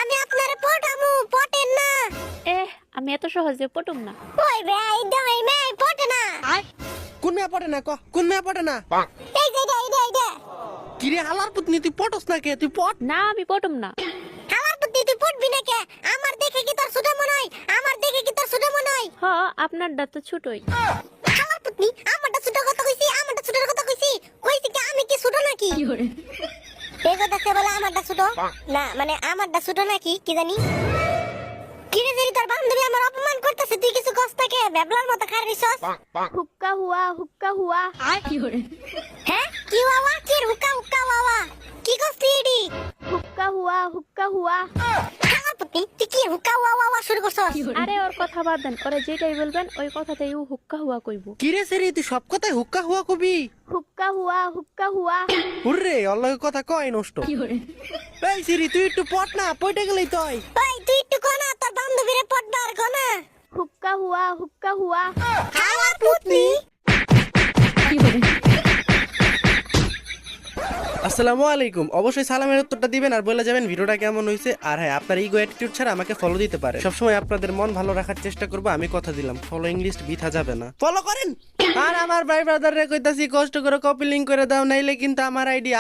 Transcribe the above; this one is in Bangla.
আমি আপনারে পটামু, পটেন না। আমি এত সহজে পটুম না। ওই ভাই দই মে পটে না। কোন মেয়ে পড়ে না ক কোন মেয়ে পড়ে না? এই যে এটা কিরে হালার পুতনি তুই পটস না কে? তুই পট না আমি পটুম না। আমার বুদ্ধি তুই পটবি না কে? আমার দেখে কি তোর ছোট মনে হয়? আমার দেখে কি তোর ছোট মনে হয়? হ আপনার দা তো ছোটই। আমার পুতনি আমারটা ছোট কথা কইছি, আমারটা ছোট কথা কইছি। কইছি কি আমি কি ছোট নাকি? এই কথা কে বলে আমারটা ছোট? না মানে আমারটা ছোট নাকি কি জানি? কিরে দেরি তোর বান্ধবী আমার অপমান করতেছে, তুই কিছু কষ্ট থাকে বেবলার মতো খারিছস। হুক্কা হুয়া। হ্যাঁ কি বাবা কি হুকা হুকা বাবা কি করছিস এডি? হুক্কা হুয়া। আমার পুতনি তুই কি হুকা বাবা শুরু করছস? আরে ওর কথা বাদ দেন, ওরা যেটাই বলবেন ওই কথাতেই ও হুক্কা হুয়া কইব। কিরে সেরি তুই সব কথাই হুক্কা হুয়া কবি? হুক্কা হুয়া। হুররে অল্লাহ কথা কয় নষ্ট। এই সিরি তুই একটু পট না, পয়টা গেলেই তুই। ওই তুই একটু কোনা তোর বান্ধবীরে পটবার কোনা। হুক্কা হুয়া। আমার পুতনি আসসালামু আলাইকুম। অবশ্যই সালামের উত্তরটা দিবেন আর বলে যাবেন ভিডিওটা কেমন হয়েছে। আর হ্যাঁ, আপনার ইগো অ্যাটিটিউড ছাড়া আমাকে ফলো দিতে পারে। সবসময় আপনাদের মন ভালো রাখার চেষ্টা করবো, আমি কথা দিলাম। ফলোইং লিস্ট বিথা যাবে না, ফলো করেন। আর আমার ভাই ব্রাদার রে কইতাছি কষ্ট করে কপি লিংক করে দাও, নাইলে কিন্তু আমার আইডি